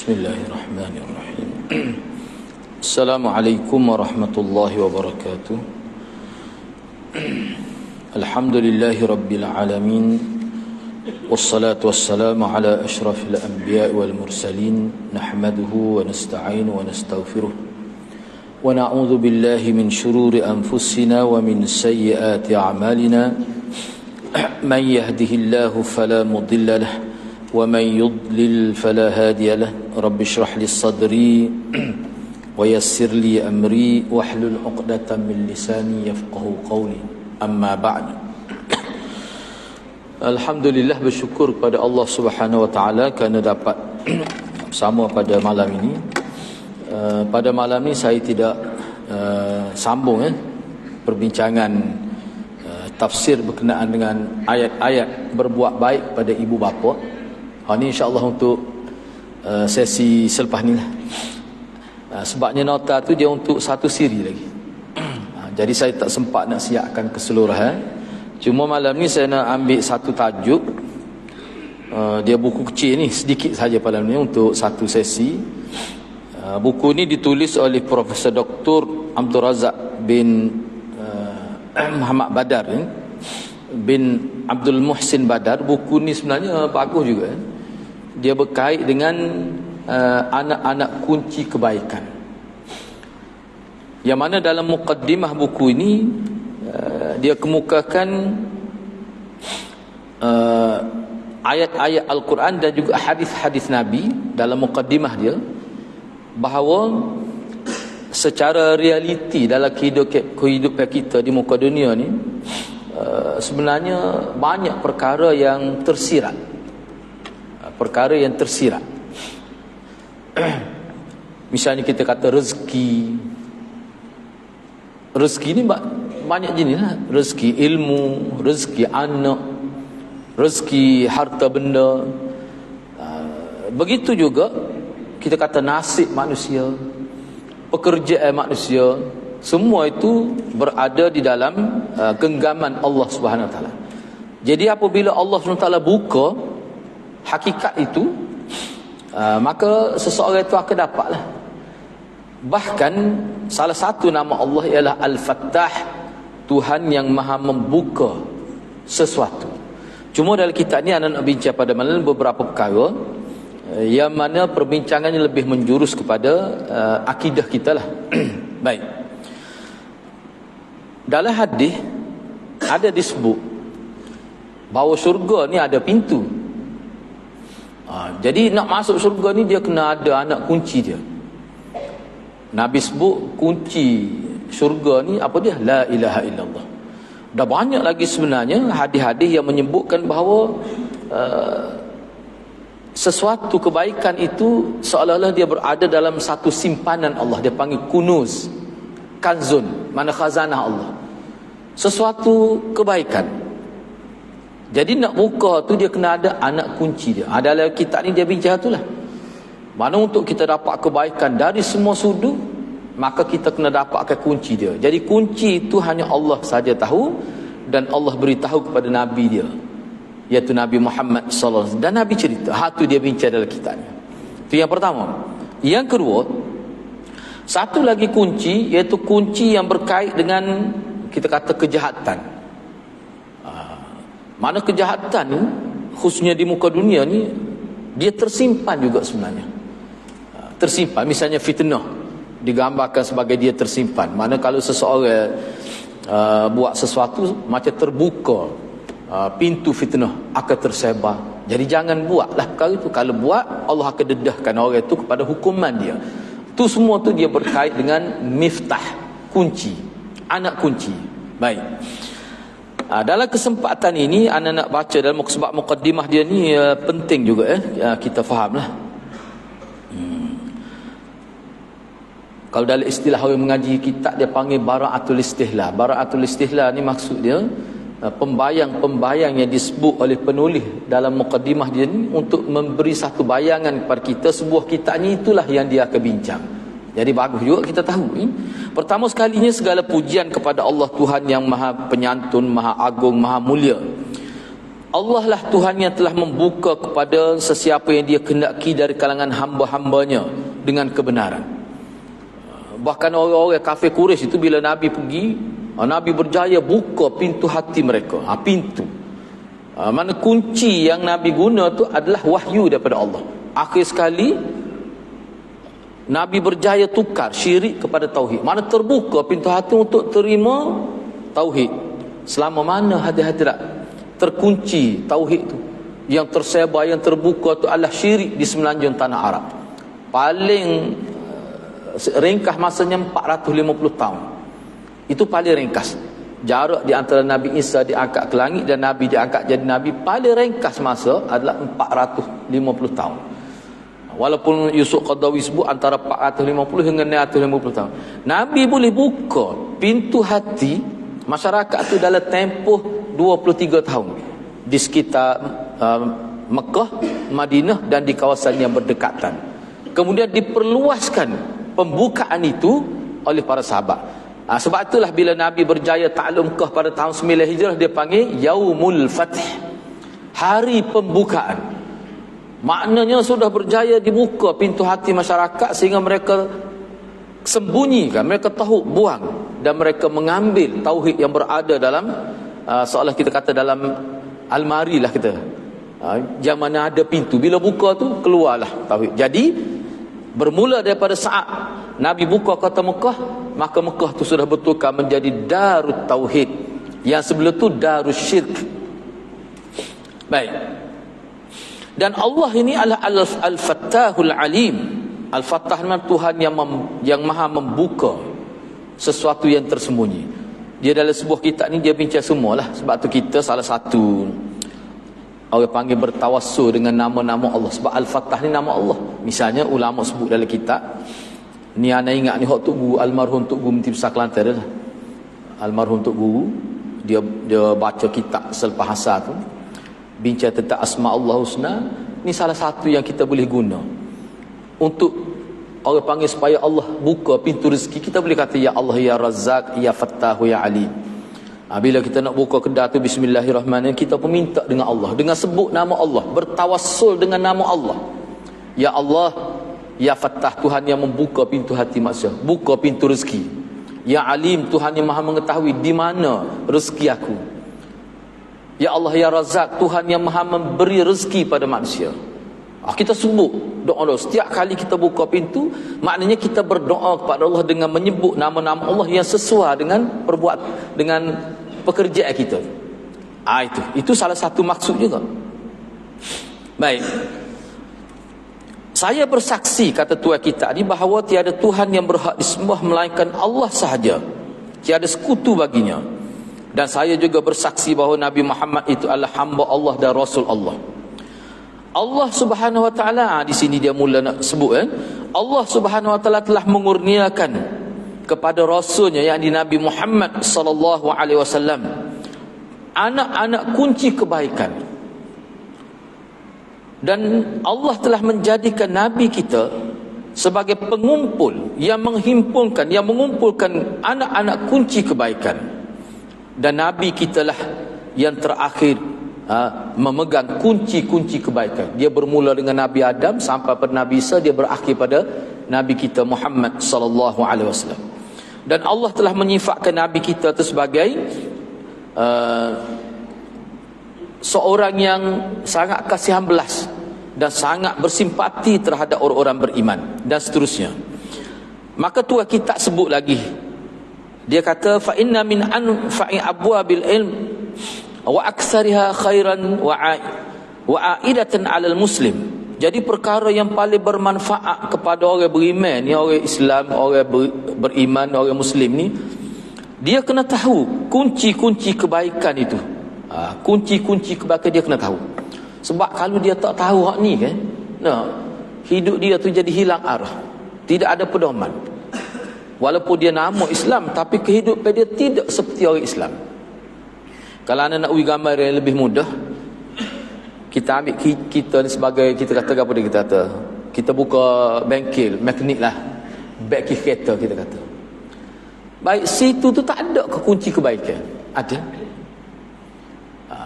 Bismillahirrahmanirrahim. Assalamualaikum warahmatullahi wabarakatuh. Alhamdulillahi rabbil alamin. Wassalatu wassalamu ala ashrafil anbiya'i wal mursalin. Nahmaduhu wa nasta'inu wa nastaghfiruh. Wa na'udzu billahi min shururi anfusina wa min sayyiati a'malina. Man yahdihillahu fala mudilla lahu ومن يضلل فلا هادي له رب اشرح لي صدري ويسر لي أمري واحلل عقدة من لساني يفقهوا قولي أما بعد. Alhamdulillah, bersyukur kepada Allah Subhanahu wa taala kerana dapat bersama pada malam ini. Pada malam ini saya tidak sambung perbincangan tafsir berkenaan dengan ayat-ayat berbuat baik pada ibu bapa. Ini insya-Allah untuk sesi selepas ni lah. Sebabnya nota tu dia untuk satu siri lagi. Jadi saya tak sempat nak siapkan keseluruhan. Cuma malam ni saya nak ambil satu tajuk. Dia buku kecil ni, sedikit saja malam ni untuk satu sesi. Buku ni ditulis oleh Profesor Dr. Abdul Razak bin Muhammad Badar bin Abdul Muhsin Badar. Buku ni sebenarnya bagus juga. Dia berkait dengan anak-anak kunci kebaikan. Yang mana dalam mukaddimah buku ini dia kemukakan ayat-ayat Al-Quran dan juga hadis-hadis Nabi dalam mukaddimah dia, bahawa secara realiti dalam kehidupan kita di muka dunia ni, sebenarnya banyak perkara yang tersirat. Misalnya kita kata rezeki ni banyak jenis lah. Rezeki ilmu, rezeki anak, rezeki harta benda. Begitu juga kita kata nasib manusia, pekerjaan manusia, semua itu berada di dalam genggaman Allah Subhanahu Wa Taala. Jadi apabila Allah Subhanahu Wa Taala buka hakikat itu, maka seseorang itu akan dapatlah. Bahkan salah satu nama Allah ialah Al-Fattah, Tuhan yang maha membuka sesuatu. Cuma dalam kitab ni anak nak bincang pada malam beberapa perkara yang mana perbincangannya lebih menjurus kepada akidah kita lah. Baik. Dalam hadis ada disebut bahawa syurga ni ada pintu. Jadi nak masuk syurga ni dia kena ada anak kunci dia. Nabi sebut kunci syurga ni apa dia? La ilaha illallah. Dah banyak lagi sebenarnya hadis-hadis yang menyebutkan bahawa sesuatu kebaikan itu seolah-olah dia berada dalam satu simpanan Allah. Dia panggil kunuz, kanzun, mana khazanah Allah. Sesuatu kebaikan. Jadi nak buka tu dia kena ada anak kunci dia. Dalam kitab ni dia bincang itulah. Mana untuk kita dapat kebaikan dari semua sudut, maka kita kena dapatkan kunci dia. Jadi kunci itu hanya Allah saja tahu, dan Allah beritahu kepada Nabi dia, iaitu Nabi Muhammad sallallahu alaihi wasallam. Dan Nabi cerita, tu dia bincang dalam kitabnya. Itu yang pertama. Yang kedua, satu lagi kunci, iaitu kunci yang berkait dengan kita kata kejahatan. Mana kejahatan ni, khususnya di muka dunia ni, dia tersimpan juga sebenarnya. Tersimpan, misalnya fitnah digambarkan sebagai dia tersimpan. Mana kalau seseorang buat sesuatu, macam terbuka pintu fitnah akan tersebar. Jadi jangan buatlah perkara itu. Kalau buat, Allah akan dedahkan orang itu kepada hukuman dia. Itu semua tu dia berkait dengan miftah, kunci, anak kunci. Baik. Dalam kesempatan ini anak nak baca dalam sebab mukaddimah dia ni penting juga kita fahamlah. Kalau dalam istilah orang mengaji kitab dia panggil bara'atul istihlah. Bara'atul istihlah ni maksud dia pembayang-pembayang yang disebut oleh penulis dalam mukaddimah dia ni untuk memberi satu bayangan kepada kita sebuah kitab ni, itulah yang dia akan bincang. Jadi bagus juga kita tahu. Pertama sekalinya segala pujian kepada Allah Tuhan yang maha penyantun, maha agung, maha mulia. Allah lah Tuhan yang telah membuka kepada sesiapa yang dia kehendaki dari kalangan hamba-hambanya dengan kebenaran. Bahkan orang-orang kafir Quraisy itu bila Nabi pergi, Nabi berjaya buka pintu hati mereka. Pintu. Mana kunci yang Nabi guna tu adalah wahyu daripada Allah. Akhir sekali Nabi berjaya tukar syirik kepada tauhid. Mana terbuka pintu hati untuk terima tauhid. Selama mana hati-hati tak terkunci tauhid tu, yang tersebar, yang terbuka tu adalah syirik di semenanjung tanah Arab. Paling ringkas masanya 450 tahun. Itu paling ringkas. Jarak di antara Nabi Isa diangkat ke langit dan Nabi diangkat jadi Nabi, paling ringkas masa adalah 450 tahun. Walaupun Yusuf Qaradawi sebut antara 450 hingga 950 tahun. Nabi boleh buka pintu hati masyarakat tu dalam tempoh 23 tahun di sekitar Mekah, Madinah dan di kawasan yang berdekatan. Kemudian diperluaskan pembukaan itu oleh para sahabat. Sebab itulah bila Nabi berjaya takluk Mekah pada tahun 9 Hijrah, dia panggil Yaumul Fath, hari pembukaan. Maknanya sudah berjaya dibuka pintu hati masyarakat sehingga mereka sembunyikan, mereka tahu buang, dan mereka mengambil tauhid yang berada dalam seolah kita kata dalam almari lah kita. Yang mana ada pintu, bila buka tu keluarlah tauhid. Jadi bermula daripada saat Nabi buka kota Mekah, maka Mekah tu sudah bertukar menjadi Darut Tauhid, yang sebelum tu Darus Syirk. Baik. Dan Allah ini adalah Al-Fattahul Alim. Al-Fattah adalah Tuhan yang maha membuka sesuatu yang tersembunyi. Dia dalam sebuah kitab ni dia bincang semualah. Sebab tu kita salah satu orang panggil bertawassul dengan nama-nama Allah. Sebab Al-Fattah ni nama Allah. Misalnya ulama sebut dalam kitab ni, ana ingat ni hak Tok Guru almarhum Tok Guru Mufti Besar Kelantan lah. Almarhum Tok Guru dia baca kitab selepas asar tu bincang tentang Asma Allah Husna. Ni salah satu yang kita boleh guna untuk orang panggil supaya Allah buka pintu rezeki. Kita boleh kata ya Allah ya Razzaq ya Fattahu ya Alim. Bila kita nak buka kedai tu bismillahirrahmanirrahim, kita pun minta dengan Allah, dengan sebut nama Allah, bertawassul dengan nama Allah. Ya Allah ya Fattah, Tuhan yang membuka pintu hati manusia, buka pintu rezeki. Ya Alim, Tuhan yang maha mengetahui di mana rezeki aku. Ya Allah ya Razzaq, Tuhan yang maha memberi rezeki pada manusia. Kita sebut doa. Setiap kali kita buka pintu, maknanya kita berdoa kepada Allah dengan menyebut nama-nama Allah yang sesuai dengan dengan pekerjaan kita. Itu salah satu maksud juga. Baik. Saya bersaksi, kata Tuhan kita ni, bahawa tiada Tuhan yang berhak disembah melainkan Allah sahaja. Tiada sekutu baginya. Dan saya juga bersaksi bahawa Nabi Muhammad itu adalah hamba Allah dan Rasul Allah. Allah Subhanahu Wa Taala, di sini dia mula nak sebut Allah Subhanahu Wa Taala telah mengurniakan kepada rasulnya, yakni Nabi Muhammad sallallahu alaihi wasallam, anak-anak kunci kebaikan. Dan Allah telah menjadikan Nabi kita sebagai pengumpul yang menghimpunkan, yang mengumpulkan anak-anak kunci kebaikan. Dan Nabi kita lah yang terakhir memegang kunci-kunci kebaikan. Dia bermula dengan Nabi Adam sampai pada Nabi Isa, dia berakhir pada Nabi kita Muhammad sallallahu alaihi wasallam. Dan Allah telah menyifatkan Nabi kita itu sebagai seorang yang sangat kasihan belas dan sangat bersimpati terhadap orang-orang beriman dan seterusnya. Maka Tuhan kita sebut lagi, dia kata fa inna min anfa'i abwabil ilm wa aktsariha khairan wa aidatan 'alal muslim. Jadi perkara yang paling bermanfaat kepada orang beriman ni, orang Islam, orang beriman, orang muslim ni, dia kena tahu kunci-kunci kebaikan itu. Kunci-kunci kebaikan dia kena tahu. Sebab kalau dia tak tahu hak ni kan, hidup dia tu jadi hilang arah, tidak ada pedoman. Walaupun dia nama Islam, tapi kehidupan dia tidak seperti orang Islam. Kalau anda nak uji gambar yang lebih mudah, kita ambil kita ni sebagai, kita kata apa dia, kita kata kita buka bengkel mekanik lah, bengkel kereta kita kata. Baik, situ tu tak ada kunci kebaikan. Ada.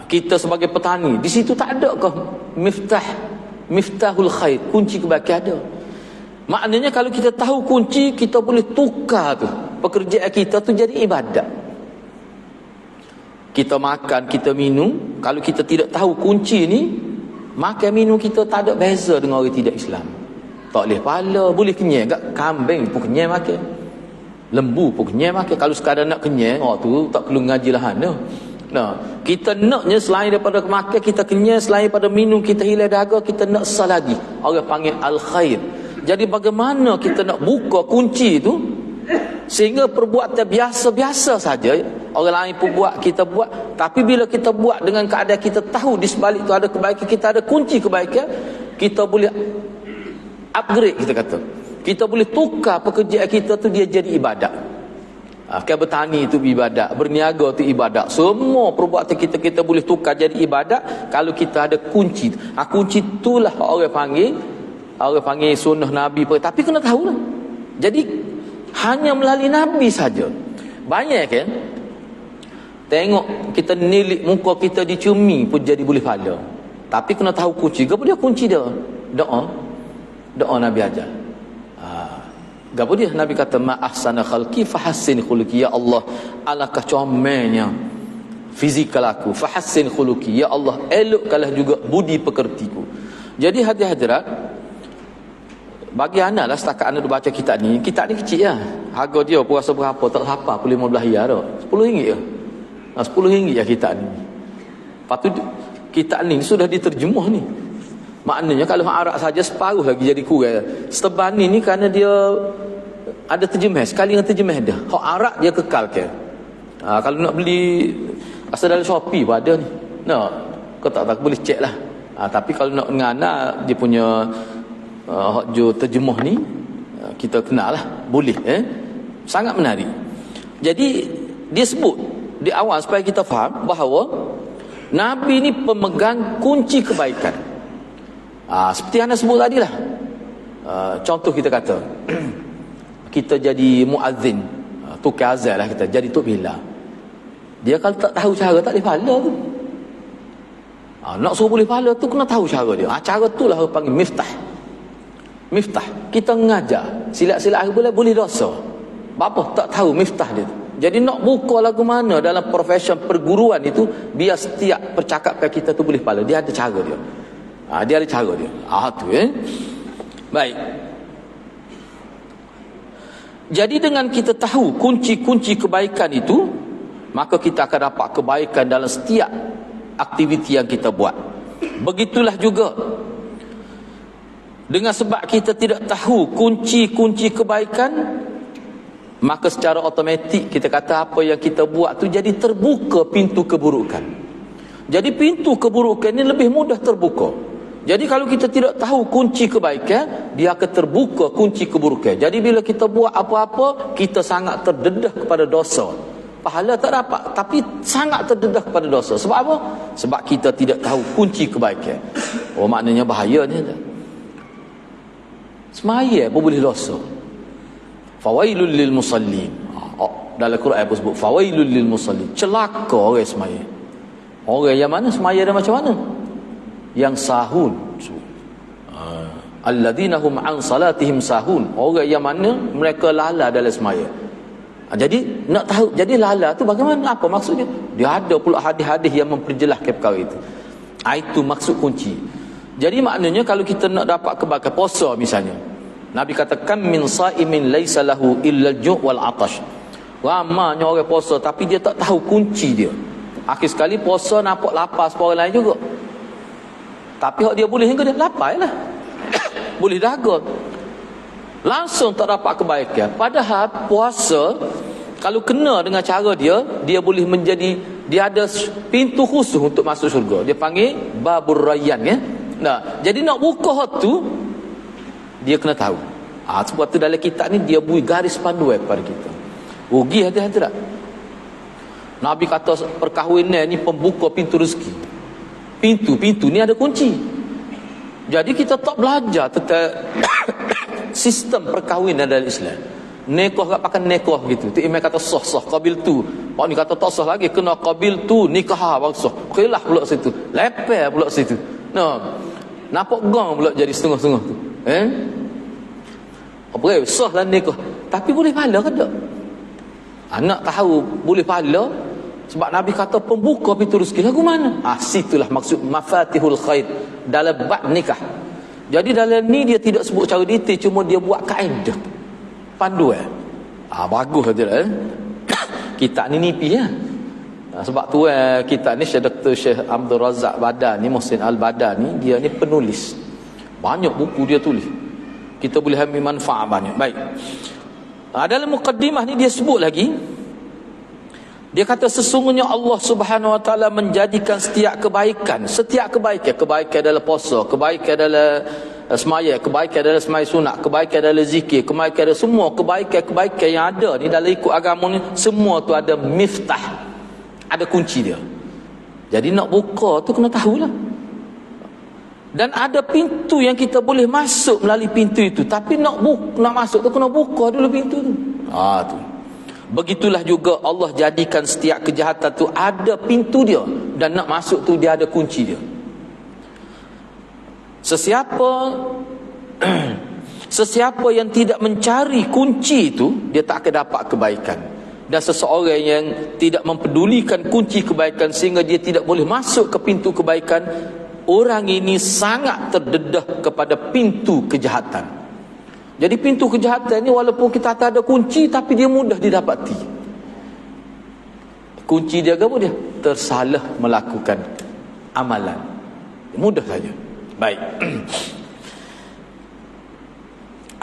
Kita sebagai petani, di situ tak ada ke miftahul khair, kunci kebaikan ada. Maknanya kalau kita tahu kunci, kita boleh tukar tu pekerjaan kita tu jadi ibadat. Kita makan, kita minum, kalau kita tidak tahu kunci ni, makan minum kita tak ada beza dengan orang tidak Islam. Tak boleh pahala, boleh kenyang tak? Kambing pun kenyang makan, lembu pun kenyang makan. Kalau sekadar nak kenyang, tu tak perlu ngaji lah. Nah, kita naknya selain daripada makan kita kenyang, selain daripada minum kita hilang dahaga, kita nak sah lagi. Orang panggil al-khair. Jadi bagaimana kita nak buka kunci itu sehingga perbuatan biasa-biasa saja orang lain pun buat, kita buat, tapi bila kita buat dengan keadaan kita tahu di sebalik itu ada kebaikan, kita ada kunci kebaikan, kita boleh upgrade, kita kata. Kita boleh tukar pekerjaan kita tu dia jadi ibadat. Kan bertani itu ibadat, berniaga itu ibadat. Semua perbuatan kita boleh tukar jadi ibadat kalau kita ada kunci. Kunci itulah orang panggil sunnah Nabi. Tapi kena tahulah. Jadi hanya melalui Nabi saja. Banyak kan? Tengok kita nilik muka kita dicumi pun jadi boleh pahala. Tapi kena tahu kunci. Apa dia kunci dia? Doa Nabi ajar. Gapo dia? Nabi kata ma ahsana khalqi fahassin khuluqi, ya Allah alangkah comelnya fizikal aku, fahassin khuluqi, ya Allah elokkanlah juga budi pekertiku. Jadi hadirat bagi anak lah, setakat anak baca kitab ni kecil lah. Harga dia puasa berapa tak siapa pun 15 riyal dah. RM10 je. RM10 je kitab ni. Lepas tu kitab ni sudah diterjemah ni. Maknanya kalau Arab saja separuh lagi jadi kurang. Seteban ni kerana dia ada terjemah, sekali dengan terjemah dia. Hak Arab dia kekalkan. Kalau nak beli asal dalam Shopee pun ada ni. Kau tak boleh cek lah. Tapi kalau nak dengan anak dia punya hak jo terjemah ni, kita kenal lah, boleh. Sangat menarik. Jadi dia sebut di awal supaya kita faham bahawa Nabi ni pemegang kunci kebaikan. Seperti anda sebut tadi lah. Contoh kita kata kita jadi muazzin, tukar azan lah kita, jadi tok bila. Dia kalau tak tahu cara tak boleh pahala tu. Nak suruh boleh pahala tu kena tahu cara dia. Cara tu lah panggil miftah. Kita mengajar silap-silap boleh dosa. Apa tak tahu miftah dia tu. Jadi nak buka lagu mana dalam profession perguruan itu, biar setiap percakapan kita tu boleh pahala. Dia ada cara dia. Dia ada cara dia. Baik. Jadi dengan kita tahu kunci-kunci kebaikan itu, maka kita akan dapat kebaikan dalam setiap aktiviti yang kita buat. Begitulah juga dengan sebab kita tidak tahu kunci-kunci kebaikan, maka secara automatik kita kata apa yang kita buat tu jadi terbuka pintu keburukan. Jadi pintu keburukan ini lebih mudah terbuka. Jadi kalau kita tidak tahu kunci kebaikan, dia akan terbuka kunci keburukan. Jadi bila kita buat apa-apa, kita sangat terdedah kepada dosa. Pahala tak dapat, tapi sangat terdedah kepada dosa. Sebab apa? Sebab kita tidak tahu kunci kebaikan. Maknanya bahaya ni. Semaya pun boleh dosa. Fawailul lil musallin. Dalam Quran pun sebut fawailul lil musallin. Celaka orang semaya. Orang yang mana semaya dan macam mana? Yang sahun. Alladzina hum an salatihim sahun. Orang yang mana mereka lala dalam semaya. Jadi nak tahu, jadi lala tu bagaimana, apa maksudnya? Dia ada pula hadis-hadis yang memperjelaskan perkara itu. Itu maksud kunci. Jadi maknanya kalau kita nak dapat kebaikan puasa misalnya, Nabi katakan min saimin laisa lahu illa al-ju' wal 'atash. Ramanya orang puasa tapi dia tak tahu kunci dia. Akhir sekali puasa nampak lapar seperti orang lain juga. Tapi hak dia boleh hingga dia lapar lah. Boleh dahaga. Langsung tak dapat kebaikan. Padahal puasa kalau kena dengan cara dia, dia boleh menjadi, dia ada pintu khusus untuk masuk syurga. Dia panggil babur rayyan ya. Jadi nak buka hak tu dia kena tahu. Sebab tu dalam kitab ni dia bui garis panduan kepada kita. Rugi hati-hati tak? Nabi kata perkahwinan ni pembuka pintu rezeki. Pintu ni ada kunci. Jadi kita tak belajar tentang sistem perkahwinan dalam Islam. Nikah kat pakai nikah gitu. Tu imam kata sah qabil tu. Pak ni kata tak sah lagi, kena qabil tu nikah baru sah. Khilaf pula situ. Leper pula situ. Nampak gong pula jadi setengah-setengah tu. Apa sah lah nikah. Tapi boleh pahala ke tak? Anak tahu boleh pahala sebab Nabi kata pembuka pintu rezeki. Lagu mana? Situlah maksud mafatihul khair dalam bab nikah. Jadi dalam ni dia tidak sebut cara detail, cuma dia buat kaedah panduan. Bagus lah. Kitab ni nipis sebab tu kitab ni Dr. Syekh Abdul Razak Badan ni, Muhsin Al-Badan ni, dia ni penulis. Banyak buku dia tulis. Kita boleh ambil manfaat banyak. Baik. Dalam mukaddimah ni dia sebut lagi. Dia kata sesungguhnya Allah Subhanahu Wa Taala menjadikan setiap kebaikan dalam puasa, kebaikan dalam semaya, kebaikan dalam semaya sunat, kebaikan dalam zikir, kebaikan dalam semua kebaikan yang ada ni dalam ikut agama ni, semua tu ada miftah, ada kunci dia. Jadi nak buka tu kena tahulah. Dan ada pintu yang kita boleh masuk melalui pintu itu, tapi nak masuk tu kena buka dulu pintu tu. Tu. Begitulah juga Allah jadikan setiap kejahatan tu ada pintu dia, dan nak masuk tu dia ada kunci dia. Sesiapa yang tidak mencari kunci itu, dia tak akan dapat kebaikan. Dan seseorang yang tidak mempedulikan kunci kebaikan sehingga dia tidak boleh masuk ke pintu kebaikan, orang ini sangat terdedah kepada pintu kejahatan. Jadi pintu kejahatan ni walaupun kita tak ada kunci, tapi dia mudah didapati. Kunci dia apa dia? Tersalah melakukan amalan. Mudah saja. Baik.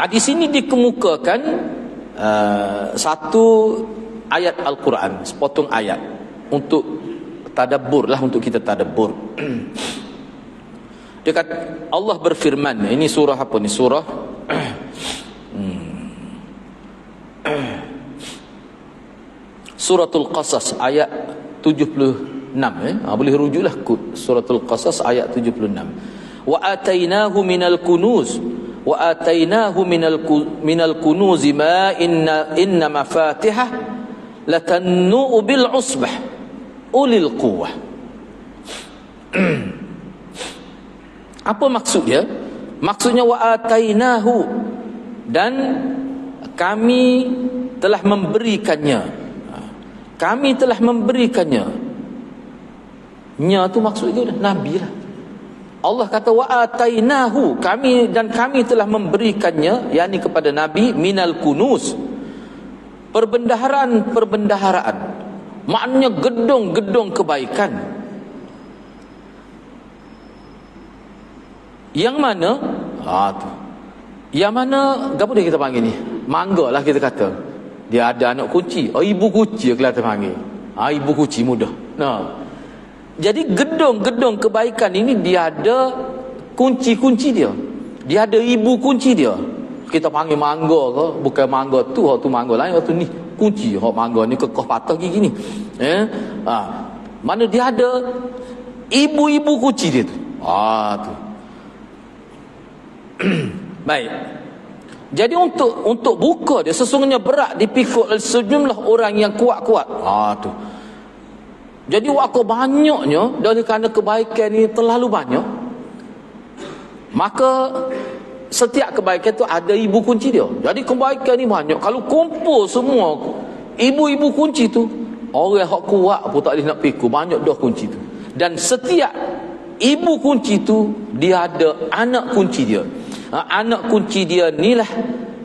Di sini dikemukakan satu ayat Al-Quran, sepotong ayat untuk tadabbur lah, untuk kita tadabbur. Dia kata, Allah berfirman, ini surah apa ni? Surah Suratul Qasas ayat 76. Boleh rujuklah Suratul Qasas ayat 76. Wa atainahu minal kunuz minal kunuz ma inna mafatihah latannu bil usbah ulil quwwah. Apa maksud dia? Maksudnya wa atainahu, dan kami telah memberikannya. Kami telah memberikannya. Nya tu maksudnya Nabi lah. Allah kata wa atainahu, kami telah memberikannya, yakni kepada Nabi, minal kunuz, perbendaharaan, maknanya gedung-gedung kebaikan. Yang mana? Tu. Yang mana, apa dia kita panggil ni? Mangga lah kita kata. Dia ada anak kunci. Ibu kunci Kelantan panggil. Ibu kunci mudah. Jadi gedung-gedung kebaikan ini dia ada kunci-kunci dia. Dia ada ibu kunci dia. Kita panggil mangga ke, bukan mangga tu, tu mangga lain, tu ni kunci. Mangga ni kekeh patah gigi ni. Mana dia ada ibu-ibu kunci dia tu. Tu. Baik. Jadi untuk buka dia sesungguhnya berat dipikul oleh sejumlah orang yang kuat-kuat. Tu. Jadi waktu banyaknya, dari kerana kebaikan ni terlalu banyak, maka setiap kebaikan tu ada ibu kunci dia. Jadi kebaikan ni banyak, kalau kumpul semua ibu-ibu kunci tu, orang yang kuat pun tak boleh nak pikul, banyak dah kunci tu. Dan setiap ibu kunci tu dia ada anak kunci dia. Anak kunci dia inilah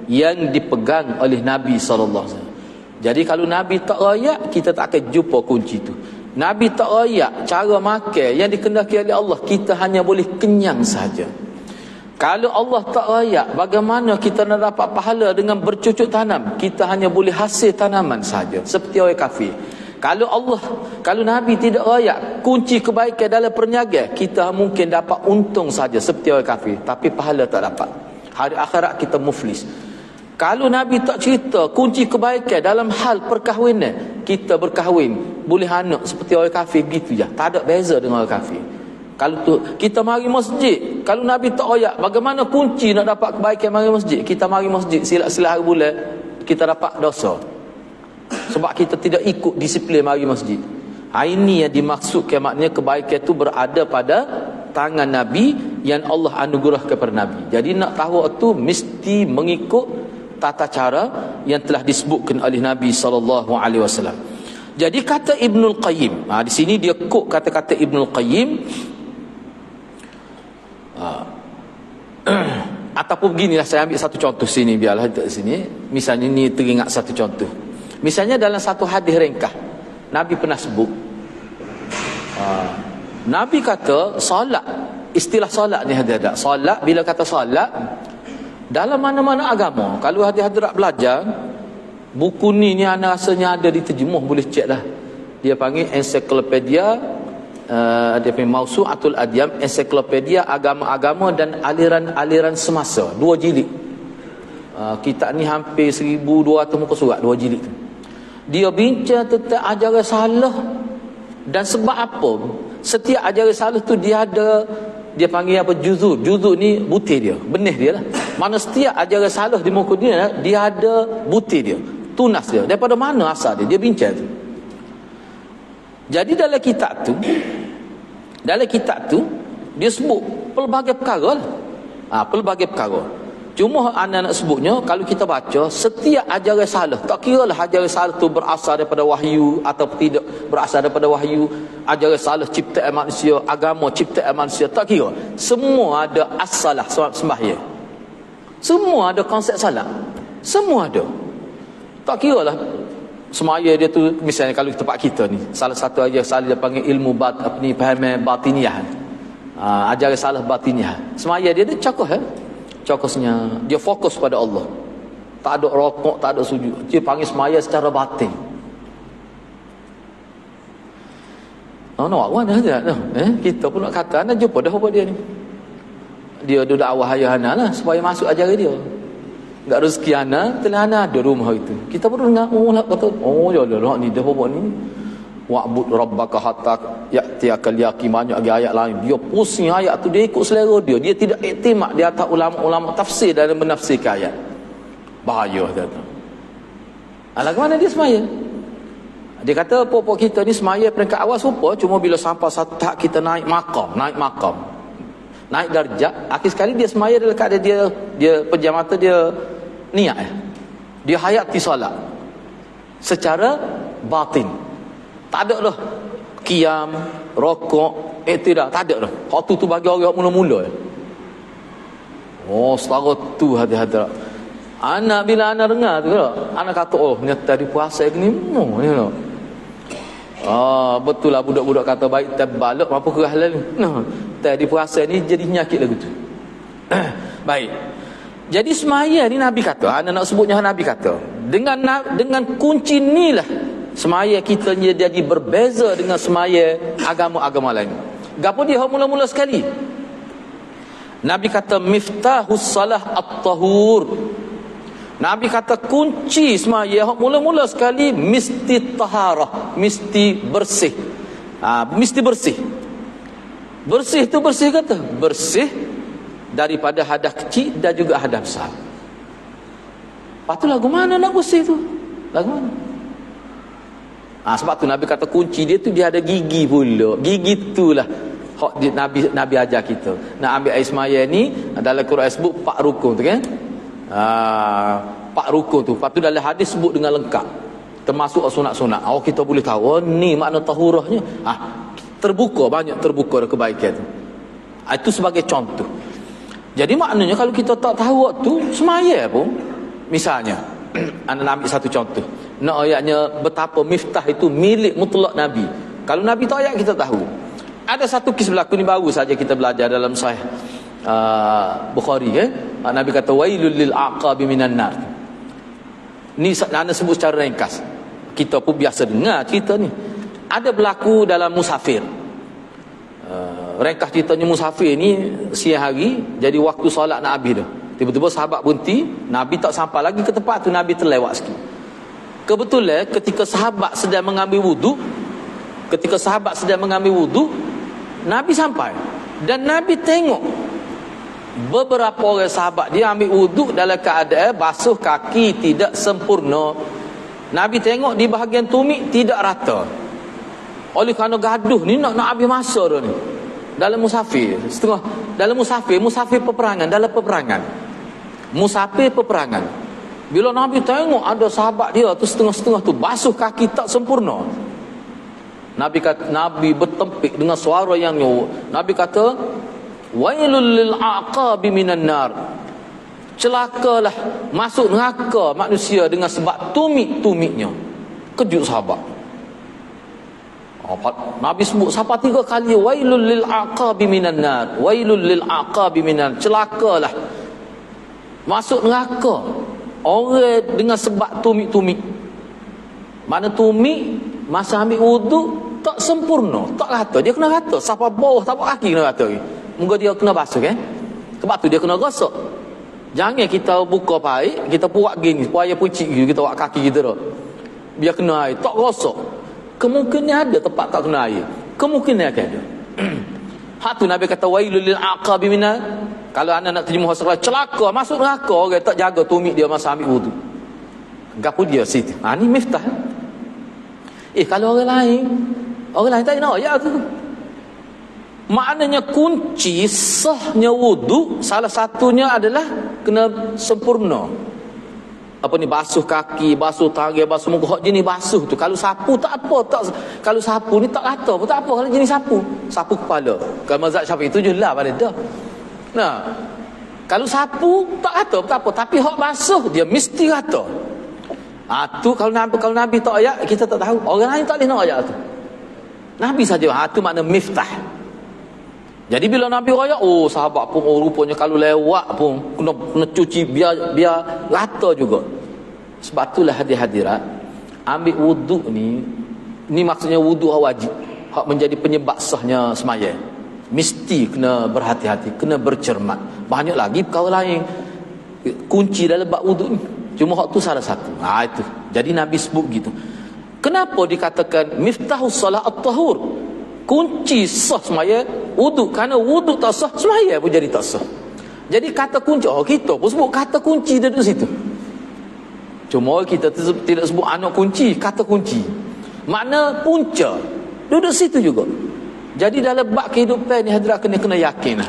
yang dipegang oleh Nabi SAW. Jadi kalau Nabi tak rayak, kita tak akan jumpa kunci tu. Nabi tak rayak cara makan yang dikehendaki oleh Allah, kita hanya boleh kenyang saja. Kalau Allah tak rayak, bagaimana kita nak dapat pahala dengan bercucuk tanam? Kita hanya boleh hasil tanaman saja, seperti orang kafir. Kalau Nabi tidak rayak kunci kebaikan dalam perniagaan, kita mungkin dapat untung saja seperti orang kafir, tapi pahala tak dapat. Hari akhirat kita muflis. Kalau Nabi tak cerita kunci kebaikan dalam hal perkahwinan, kita berkahwin boleh anak seperti orang kafir gitu je, tak ada beza dengan orang kafir. Kalau tu kita mari masjid, kalau Nabi tak rayak bagaimana kunci nak dapat kebaikan mari masjid, kita mari masjid silap-silap hari bulan kita dapat dosa. Sebab kita tidak ikut disiplin mari masjid. Ini yang dimaksudkan, maknanya kebaikan itu berada pada tangan Nabi yang Allah anugerah kepada Nabi. Jadi nak tahu itu mesti mengikut tata cara yang telah disebutkan oleh Nabi SAW. Jadi kata Ibnul Qayyim, di sini dia quote kata-kata Ibnul Qayyim, ataupun beginilah, saya ambil satu contoh sini, biarlah di sini. Misalnya ni teringat satu contoh. Misalnya dalam satu hadis ringkas Nabi pernah sebut, Nabi kata solat, istilah solat ni ada. Solat, bila kata solat dalam mana-mana agama, kalau hadirat belajar buku ni ana rasanya ada diterjemuh, boleh cek lah. Dia panggil ensiklopedia, dia panggil Mausu'atul Adyam, ensiklopedia agama-agama dan aliran-aliran semasa, 2 jilid. Kitab ni hampir 1200 muka surat, 2 jilid tu. Dia bincang tentang ajaran salah. Dan sebab apa? Setiap ajaran salah tu dia ada, dia panggil apa, juzuk. Juzuk ni butir dia, benih dia lah. Mana setiap ajaran salah di muka dia, dia ada butir dia, tunas dia. Daripada mana asal dia? Dia bincang tu. Jadi dalam kitab tu dia sebut pelbagai perkara lah. Pelbagai perkara. Cuma anak-anak sebutnya, kalau kita baca setiap ajaran salah, tak kira lah ajaran salah tu berasal daripada wahyu atau tidak berasal daripada wahyu, ajaran salah ciptaan manusia, agama ciptaan manusia, tak kira. Semua ada as-salah, sembahyang. Semua ada konsep salah. Semua ada. Tak kira lah semaya dia tu, misalnya kalau tempat kita ni, salah satu ajaran salah dia panggil ilmu pahaman batiniah. Ajaran salah batiniah. Semaya dia cakup cokosnya, dia fokus pada Allah, tak ada rokok, tak ada sujud, dia panggil semaya secara batin. Nak ada kita pun nak kata anda jumpa dah apa dia ni, dia duduk awal ayah anak lah supaya masuk ajaran dia. Tak rezeki anak telah anak ada rumah itu, kita pun dengar lah kata ya Allah ni dah apa ni, wa'bud rabbaka hatta ya'tiyakal yaqin. Banyak lagi ayat lain, dia pusing ayat tu, dia ikut selera dia, dia tidak iktimak di atas ulama-ulama tafsir dalam menafsirkan ayat. Bahaya kata. Lagu mana dia semaya? Dia kata pokok kita ni semaya peringkat awal serupa, cuma bila sampai satu tahap kita naik makam, naik darjat, akhir sekali dia semaya dalam keadaan dia pejam mata, dia niat, dia hayati solat secara batin. Tak ada dah qiyam, rokok, tidak, tak ada dah. Waktu tu bagi orang mula-mula. Setara tu hati-hati. Anak bila anak dengar tu, anak kata, nyata di puasa ni, betul lah budak-budak kata baik terbalak apa kerah ni. Tadi puasa ni jadi penyakit lagu tu. Baik. Jadi semaya ni Nabi kata, anak nak sebutnya Nabi kata, dengan kunci ni lah semaya kita jadi berbeza dengan semaya agama-agama lain. Gapo dia mula-mula sekali? Nabi kata miftahus salah at-tahur. Nabi kata kunci semaya mula-mula sekali mesti taharah, mesti bersih. Mesti bersih. Bersih tu bersih kata, bersih daripada hadas kecil dan juga hadas besar. Lepas tu lagu mana nak bersih tu? Lagu mana? Sebab tu Nabi kata kunci dia tu dia ada gigi pula. Gigi itulah Nabi ajar kita. Nak ambil air semaya ni, dalam Quran sebut 4 rukun tu kan? 4 rukun tu. Lepas tu dalam hadis sebut dengan lengkap, termasuk sunat-sunat. Kita boleh tahu ni makna tahurahnya. Banyak terbuka kebaikan tu. Itu sebagai contoh. Jadi maknanya kalau kita tak tahu waktu semaya pun, misalnya anda ambil satu contoh, nak ayatnya betapa miftah itu milik mutlak Nabi. Kalau Nabi tahu ayat kita tahu. Ada satu kisah berlaku ni baru saja kita belajar dalam Sahih Bukhari kan. Nabi kata wailul lil aqabi minan nar. Ni anda sebut secara ringkas. Kita pun biasa dengar cerita ni. Ada berlaku dalam musafir. Ringkas ceritanya musafir ni siang hari, jadi waktu solat nak habis dah. Tiba-tiba sahabat berhenti, Nabi tak sampai lagi ke tempat tu, Nabi terlewat sikit. Kebetulan ketika sahabat sedang mengambil wudu, Nabi sampai dan Nabi tengok beberapa orang sahabat dia ambil wuduk dalam keadaan basuh kaki tidak sempurna. Nabi tengok di bahagian tumit tidak rata. Oleh kerana gaduh ni nak habis masa dah ni. Dalam musafir, musafir peperangan, dalam peperangan. Musafir peperangan. Bila Nabi tengok ada sahabat dia tu setengah-setengah tu basuh kaki tak sempurna. Nabi bertempik dengan suara yang nyawa. Nabi kata, wailul lil aqabi minan nar. Celakalah, masuk neraka manusia dengan sebab tumit-tumitnya. Kejut sahabat. Nabi sebut sampai 3 kali, wailul lil aqabi minan nar, wailul lil aqabi minan, celakalah, masuk neraka orang dengan sebab tumit-tumit. Mana tumit masa ambil wuduk tak sempurna, tak rata. Dia kena rata sampai bawah tapak kaki, kena rata lagi. Moga dia kena basuh kan. Sebab tu dia kena gosok. Jangan kita buka paip, kita buat gini, supaya pucik gitu, kita buat kaki kita dah. Biar kena air, tak gosok. Kemungkinan ada tempat tak kena air. Kemungkinan akan ada. Hak tu Nabi kata wailul lil aqabi minan. Kalau anda nak terjemah secara celaka, masuk neraka orang tak jaga tumit dia masa ambil wuduk. Gapo dia situ. Ni miftah. Kalau orang lain tak nak ayat tu. Maknanya kunci sahnya wuduk salah satunya adalah kena sempurna. Apa ni, basuh kaki, basuh tangan, basuh muka. Hak jenis basuh tu kalau sapu tak apa, kalau sapu ni tak rata pun tak apa kalau jenis sapu kepala. Kalau mazhab Syafi'i tu jelas pada dah. Nah, kalau sapu tak rata pun tak apa, tapi hak basuh dia mesti rata. Tu kalau Nabi tak ayat kita tak tahu. Orang lain tak boleh nak ayat tu. Nabi saja. Tu makna miftah. Jadi bila Nabi raya, sahabat pun rupanya kalau lewat pun kena cuci biar rata juga. Sebab itulah hadirat, ambil wuduk ni maksudnya wuduk wajib, hak menjadi penyebab sahnya sembahyang. Mesti kena berhati-hati, kena bercermat. Banyak lagi perkara lain kunci dalam bab wuduk ni. Cuma hak tu salah satu. Itu. Jadi Nabi sebut gitu. Kenapa dikatakan miftahus salat at-tahur? Kunci sah sembahyang wuduk. Kerana wuduk tak sah, sembahyang pun jadi tak sah. Jadi kata kunci, kita pun sebut kata kunci dia duduk situ. Cuma kita tidak sebut anak kunci, kata kunci. Makna punca duduk situ juga. Jadi dalam bab kehidupan ni hadirat kena yakin.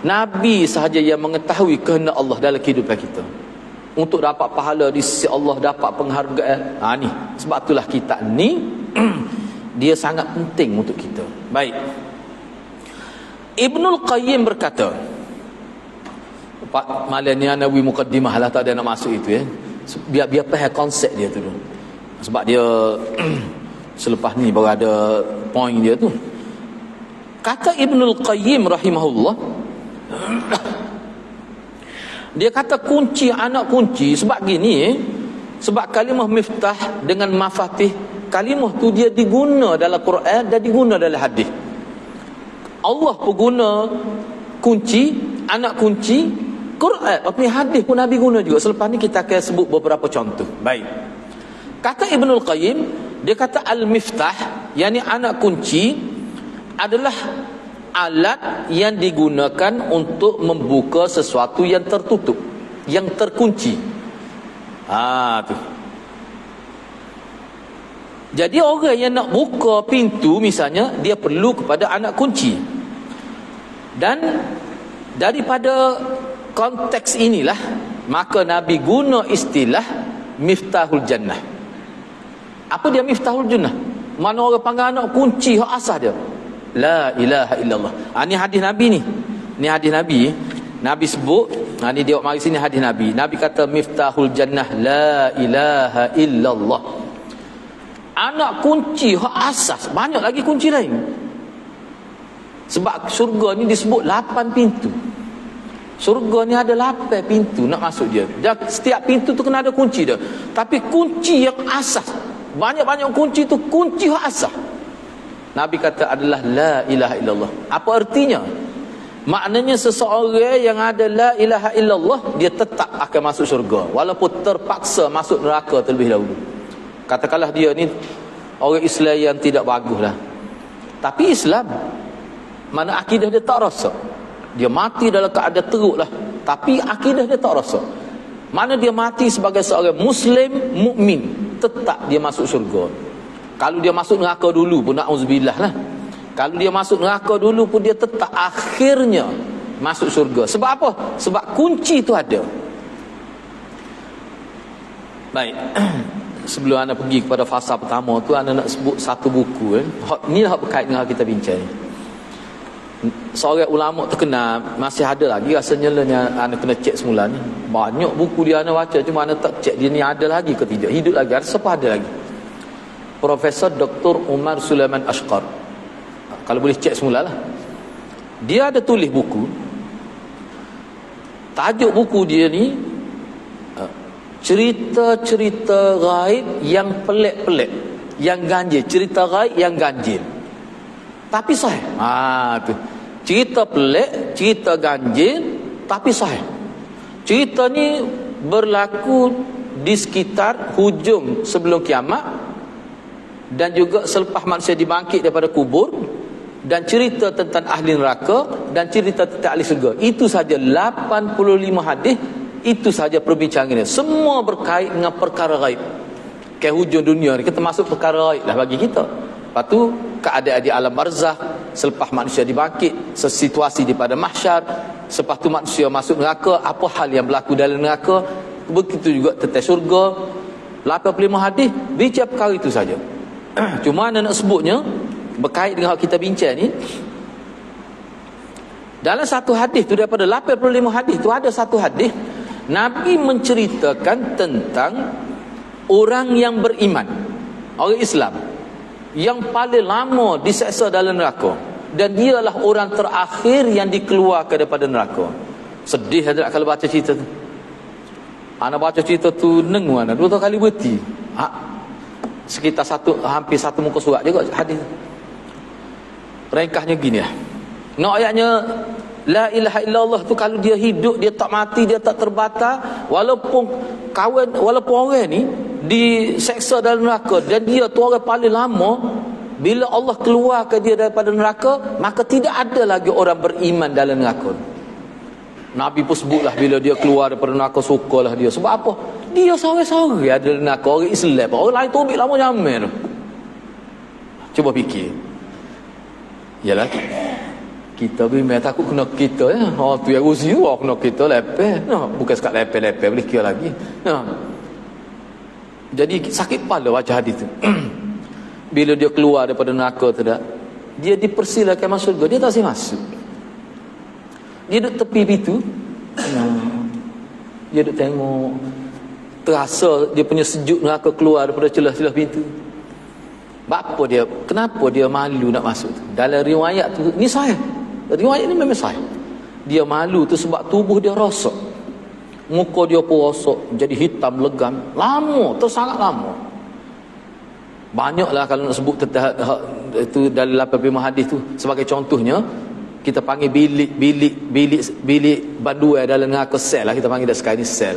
Nabi sahaja yang mengetahui kehendak Allah dalam kehidupan kita. Untuk dapat pahala di sisi Allah, dapat penghargaan. Ni sebab itulah kita ni dia sangat penting untuk kita. Baik. Ibnul Qayyim berkata, Pak malam ni Nawawi mukaddimah lah, tak ada nak masuk itu biar faham konsep dia tu. Sebab dia selepas ni baru ada point dia tu. Kata Ibnul Qayyim rahimahullah, dia kata kunci, anak kunci sebab gini, sebab kalimah miftah dengan mafatih, kalimah tu dia diguna dalam Quran dan diguna dalam hadis. Allah pun guna kunci, anak kunci, Quran, hadis pun Nabi guna juga. Selepas ni kita akan sebut beberapa contoh. Baik. Kata Ibnul Qayyim, dia kata al-miftah, yakni anak kunci adalah alat yang digunakan untuk membuka sesuatu yang tertutup, yang terkunci. Tu. Jadi orang yang nak buka pintu misalnya, dia perlu kepada anak kunci. Dan daripada konteks inilah maka Nabi guna istilah miftahul jannah. Apa dia miftahul jannah? Mana orang panggil anak kunci, hak asas dia la ilaha illallah. Ni hadis Nabi ni. Ni hadis Nabi. Nabi sebut, ni dia mari sini hadis Nabi. Nabi kata miftahul jannah la ilaha illallah. Anak kunci hak asas. Banyak lagi kunci lain. Sebab syurga ni disebut 8 pintu. Syurga ni ada 8 pintu nak masuk dia. Dan setiap pintu tu kena ada kunci dia. Tapi kunci yang asas, banyak-banyak kunci tu kunci hak asas, Nabi kata adalah la ilaha illallah. Apa artinya? Maknanya seseorang yang ada la ilaha illallah, dia tetap akan masuk syurga walaupun terpaksa masuk neraka terlebih dahulu. Katakanlah dia ni orang Islam yang tidak bagus lah, tapi Islam, mana akidah dia tak rosak, Dia mati dalam keadaan teruk lah, tapi akidah dia tak rosak. Mana dia mati sebagai seorang Muslim mukmin, tetap dia masuk syurga. Kalau dia masuk neraka dulu pun, na'udzubillah lah, kalau dia masuk neraka dulu pun, dia tetap akhirnya masuk syurga. Sebab apa? Sebab kunci tu ada. Baik. Sebelum anda pergi kepada fasa pertama tu, anda nak sebut satu buku ni lah berkait dengan kita bincang ni. Seorang ulama terkenal, masih ada lagi rasanya lah, anda kena cek semula ni. Banyak buku dia anda baca, cuma anda tak cek dia ni ada lagi ke tidak, hidup lagi, ada siapa ada lagi. Profesor Dr. Umar Sulaiman Ashqar, kalau boleh cek semula lah. Dia ada tulis buku, tajuk buku dia ni cerita-cerita gaib yang pelik-pelik, yang ganjil. Cerita gaib yang ganjil tapi sahih. Tu cerita pelik, cerita ganjil tapi sahih. Cerita ni berlaku di sekitar hujung sebelum kiamat, dan juga selepas manusia dibangkit daripada kubur, dan cerita tentang ahli neraka, dan cerita tentang ahli syurga. Itu saja 85 hadis. Itu saja perbincangannya. Semua berkait dengan perkara gaib. Ke hujung dunia ni kita masuk perkara gaib lah bagi kita. Lepas tu keadaan di alam barzakh, selepas manusia dibangkit, situasi di pada mahsyar, selepas tu manusia masuk neraka, apa hal yang berlaku dalam neraka. Begitu juga tentang syurga. 85 hadis bincang perkara itu saja. Cuma anda nak sebutnya berkait dengan kita bincang ni. Dalam satu hadis tu, daripada 85 hadis tu, ada satu hadis Nabi menceritakan tentang orang yang beriman, orang Islam, yang paling lama diseksa dalam neraka, dan dialah orang terakhir yang dikeluarkan daripada neraka. Sedih tak kalau baca cerita tu. Ana baca cerita tu nengu ana 2 kali berhenti. Sekitar hampir satu muka surat juga hadis. Ringkasnya gini lah. Nak ayatnya, la ilaha illallah tu kalau dia hidup, dia tak mati, dia tak terbatal, walaupun orang ni diseksa dalam neraka, dan dia tu orang paling lama, bila Allah keluarkan dia daripada neraka, maka tidak ada lagi orang beriman dalam neraka. Nabi pun sebutlah, bila dia keluar daripada neraka, sukalah dia. Sebab apa? Dia seorang-seorang ada dalam neraka, orang Islam, orang lain tobik lama jamin. Cuba fikir. Yalah, kita memang takut kena kita ya. Tu yang usia kena kita lepeh. Bukan sekat lepeh-lepeh, boleh kira lagi. Jadi sakit kepala baca hadis tu. Bila dia keluar daripada neraka tu dah, dia dipersilakan masuk surga, dia tak boleh masuk. Dia duduk tepi pintu. Dia duduk tengok, terasa dia punya sejuk neraka keluar daripada celah-celah pintu. Kenapa dia malu nak masuk tu? Dalam riwayat tu, ni sahih. Riwayat ni memang sahih. Dia malu tu sebab tubuh dia rosak. Muka dia pun rosak, jadi hitam legam. Lama, sangat lama. Banyaklah kalau nak sebut tentang itu dalam 85 hadis tu. Sebagai contohnya, kita panggil bilik banduan dalam neraka, sel lah kita panggil dah sekarang ni, sel.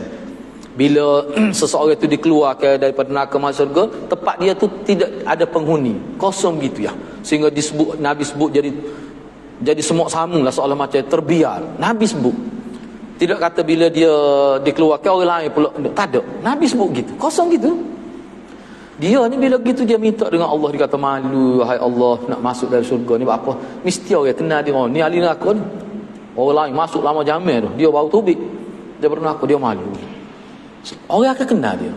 Bila seseorang itu dikeluarkan daripada neraka masuk surga, tempat dia tu tidak ada penghuni, kosong gitu ya. Sehingga Nabi sebut jadi semut samung lah, seolah macam terbiar. Nabi sebut. Tidak kata bila dia dikeluarkan orang lain pula, tak ada. Nabi sebut gitu, kosong gitu. Dia ni bila gitu dia minta dengan Allah, dia kata, malu hai Allah nak masuk dalam syurga ni. Apa? Mesti orang kenal dia, ni ahli neraka ni. Orang lain masuk lama jamin tu, dia baru tubik daripada neraka, dia malu. Orang akan kenal dia.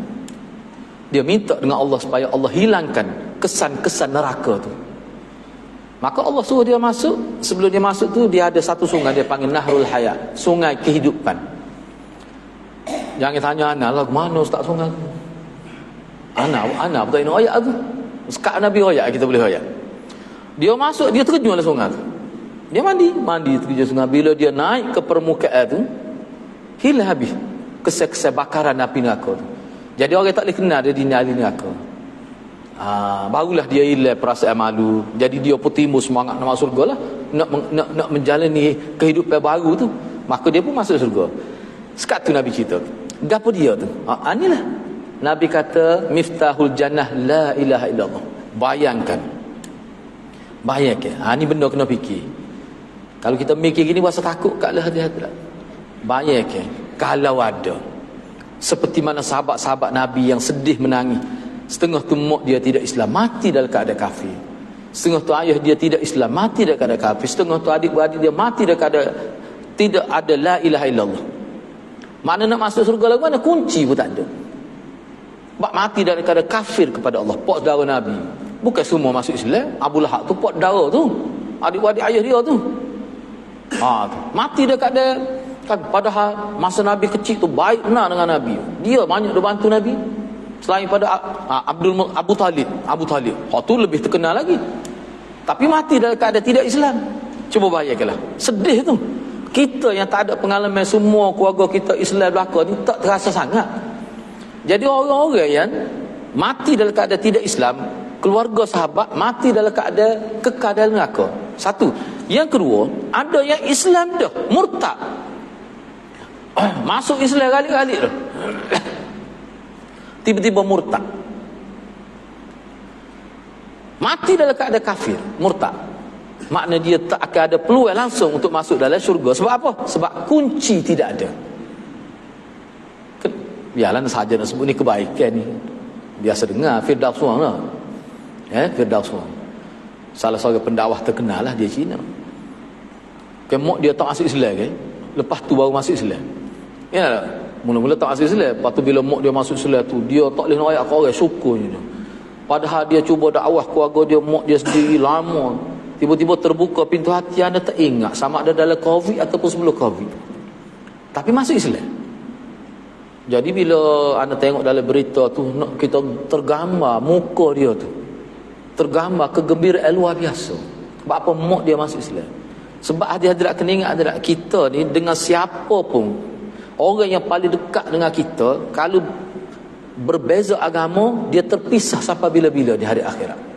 Dia minta dengan Allah supaya Allah hilangkan kesan-kesan neraka tu. Maka Allah suruh dia masuk. Sebelum dia masuk tu, dia ada satu sungai, dia panggil Nahrul Hayat, sungai kehidupan. Jangan tanya anak lah, mana ustaz sungai tu? Anak betul ini ayat tu. Sekat Nabi ayat, kita boleh ayat. Dia masuk, dia terjun dalam sungai tu. Dia mandi terjun sungai. Bila dia naik ke permukaan tu, hilang habis kesan-kesan bakaran api neraka tu. Jadi orang tak boleh kenal dia di neraka. Barulah dia hilang perasaan malu. Jadi dia pun timbul semangat nak masuk surga lah, nak menjalani kehidupan baru tu. Maka dia pun masuk surga. Sekat tu Nabi cerita, gapo dia tu? Inilah Nabi kata, miftahul jannah la ilaha illallah. Bayangkan. Ni benda kena fikir. Kalau kita mikir gini, rasa takut kat lah hati-hati. Bayangkan kalau ada seperti mana sahabat-sahabat Nabi yang sedih menangis, setengah tu mak dia tidak Islam, mati dalam keadaan kafir. Setengah tu ayah dia tidak Islam, mati dalam keadaan kafir. Setengah tu adik-beradik dia mati dalam keadaan tidak ada la ilaha illallah. Mana nak masuk surga lagu mana, kunci pun tak ada. Sebab mati dalam keadaan kafir kepada Allah. Pak saudara Nabi, bukan semua masuk Islam. Abu Lahab tu pak saudara tu, adik-beradik ayah dia tu. Mati dekat dia kan. Padahal masa Nabi kecil tu baik benar dengan Nabi, dia banyak dia bantu Nabi. Selain pada Abu Talib tu lebih terkenal lagi, tapi mati dalam keadaan tidak Islam. Cuba bayangkanlah, sedih tu. Kita yang tak ada pengalaman, semua keluarga kita Islam belaka ni, tak terasa sangat. Jadi orang-orang yang mati dalam keadaan tidak Islam, keluarga sahabat mati dalam keadaan kekal dalam neraka. Satu. Yang kedua, ada yang Islam dah murtad, masuk Islam kali-kali dah, tiba-tiba murtad, mati dalam keadaan kafir, murtad. Makna dia tak akan ada peluang langsung untuk masuk dalam syurga. Sebab apa? Sebab kunci tidak ada. Biarlah saja nak sebut ni kebaikan ni, biasa dengar Firdaus Wang lah. Firdaus Wang, salah seorang pendakwah terkenal lah, dia Cina. Mak dia tak masuk Islam kan? Lepas tu baru masuk Islam. Ya, mula-mula tak masuk Islam. Lepas tu bila mak dia masuk Islam tu, dia tak boleh nak ayat ke orang, syukurnya. Padahal dia cuba dakwah keluarga dia, mak dia sendiri lama. Tiba-tiba terbuka pintu hati, anda tak ingat sama ada dalam Covid ataupun sebelum Covid, tapi masuk Islam. Jadi bila anda tengok dalam berita tu, nak kita tergambar muka dia tu, tergambar kegembiraan luar biasa. Sebab apa? Mak dia masuk Islam. Sebab hadirat kena ingat, hadirat kita ni dengan siapa pun, orang yang paling dekat dengan kita, kalau berbeza agama, dia terpisah sampai bila-bila di hari akhirat.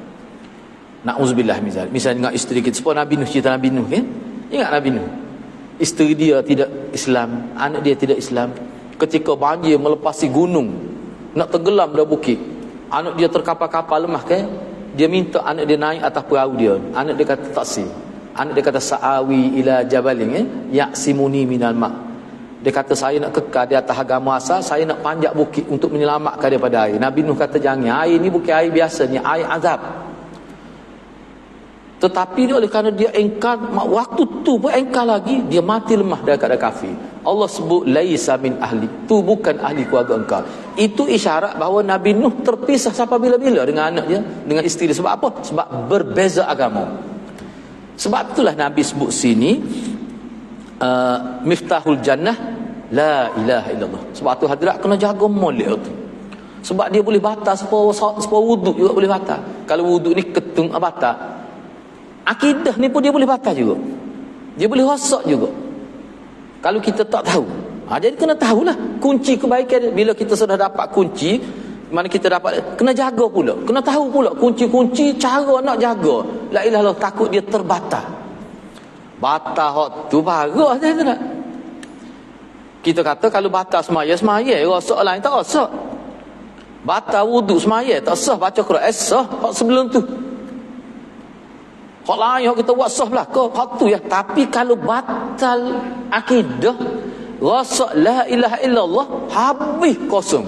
Na'udzubillah misal dengan isteri kita. Sebab Nabi Nuh, cerita Nabi Nuh kan? Ingat Nabi Nuh, isteri dia tidak Islam, anak dia tidak Islam. Ketika banjir melepasi gunung, nak tenggelam dah bukit, anak dia terkapal-kapal lemah kan? Dia minta anak dia naik atas perahu dia. Anak dia kata taksi. Anak dia kata sa'awi ila jabalin ya'simuni minal ma'. Dia kata saya nak kekal di atas agama asal, saya nak panjat bukit untuk menyelamatkan daripada air. Nabi Nuh kata jangan, air ni bukan air biasa, ni air azab. Tetapi dia oleh kerana dia engkar, waktu tu pun engkar lagi, dia mati lemah dalam keadaan kafir. Allah sebut laisa min ahli, tu bukan ahli keluarga engkau. Itu isyarat bahawa Nabi Nuh terpisah sampai bila-bila dengan anak dia, dengan isteri dia. Sebab apa? Sebab berbeza agama. Sebab itulah Nabi sebut sini miftahul jannah la ilaha illallah. Sebab tu hadirat kena jaga molek tu. Sebab dia boleh batal sepuluh wuduk juga boleh batal. Kalau wuduk ni ketung batal, akidah ni pun dia boleh batal juga. Dia boleh rosak juga kalau kita tak tahu. Jadi kena tahulah kunci kebaikan. Bila kita sudah dapat kunci, mana kita dapat, kena jaga pula, kena tahu pula kunci-kunci cara nak jaga la ilaha illallah, takut dia terbatal. Batal hak tu bagus dia tak. Kita kata kalau batal semaya rosak lain tak rosak. Batal wuduk semaya tak sah, baca Quran sah hak sebelum tu. Hak lain hak kita buat sah belaka, hak tu ya. Tapi kalau batal akidah, rosak la ilaha illallah, habis kosong.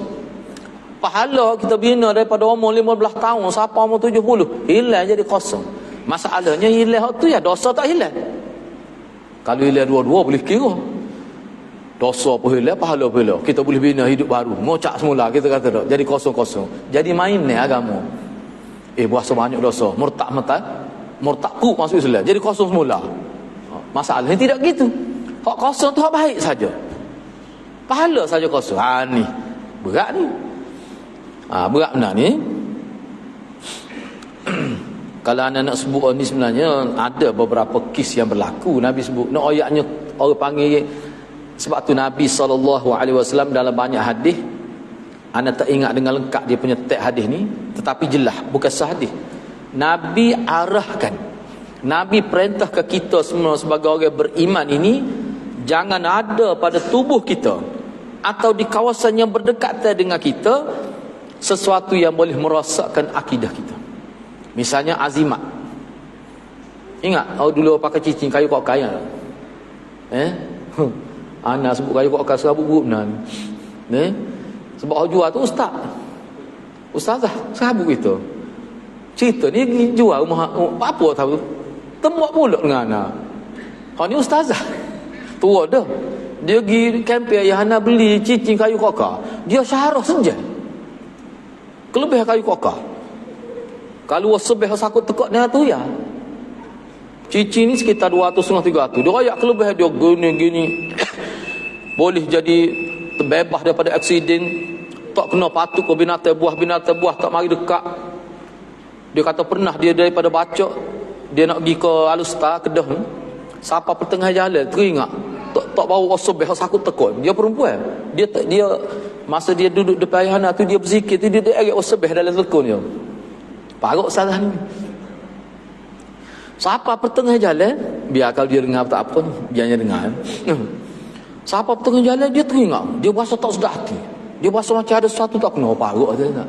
Pahala kita bina daripada umur 15 tahun sampai umur 70, hilang jadi kosong. Masalahnya hilang tu ya, dosa tak hilang. Kalau hilang dua-dua boleh kira. Dosa pun hilang, pahala pun hilang. Kita boleh bina hidup baru, ngocak semula kita kata tak. Jadi kosong-kosong. Jadi main ni agama. Berasa banyak dosa, murtad ku masuk Islam, jadi kosong semula. Masalahnya tidak gitu. Hak kosong tu hak baik saja. Pahala saja kosong. Ni berat ni. Berat benar ni. Kalau anda nak sebut ni, sebenarnya ada beberapa kes yang berlaku. Nabi sebut, nak ayatnya orang panggil. Sebab tu Nabi SAW dalam banyak hadis, anda tak ingat dengan lengkap dia punya teks hadis ni, tetapi jelas bukan sahadis. Nabi arahkan, Nabi perintah ke kita semua sebagai orang beriman ini, jangan ada pada tubuh kita atau di kawasan yang berdekatan dengan kita sesuatu yang boleh merosakkan akidah kita. Misalnya azimat. Ingat dulu pakai cincin kayu kok kaya. Anak sebut kayu kok kaya serabut guna ni. Sebab orang jual tu ustazah serabut itu. Cerita ni jual rumah apa tahu. Tembak pula dengan anak. Kau ni ustazah. Tua dah. Dia pergi kempen ayah anak beli cincin kayu kokar. Dia syarah senjai. Kelebih kayu kokar. Kalau sebeh sakut tekak dia tu ya. Cincin ni sekitar 200-300. Dia rayak kelebih dia gini-gini. Boleh jadi terbebas daripada aksiden. Tak kena patuk ke binatang buah tak mari dekat. Dia kata pernah dia daripada Bacok dia nak pergi ke Alustar Kedah ni. Siapa pertengah jalan teringat tak bawa sebeh sakut tekak. Dia perempuan. Dia masa dia duduk depan ayah anak tu dia berzikir tu dia agak sebeh dalam tekun dia. Paruk salah ni. Siapa pertengah jalan, biar kalau dia dengar tak apa, biarnya dengar. Siapa pertengah jalan dia teringat, dia berasa tak sedar hati. Dia berasa macam ada sesuatu tak kena paruk dia tak.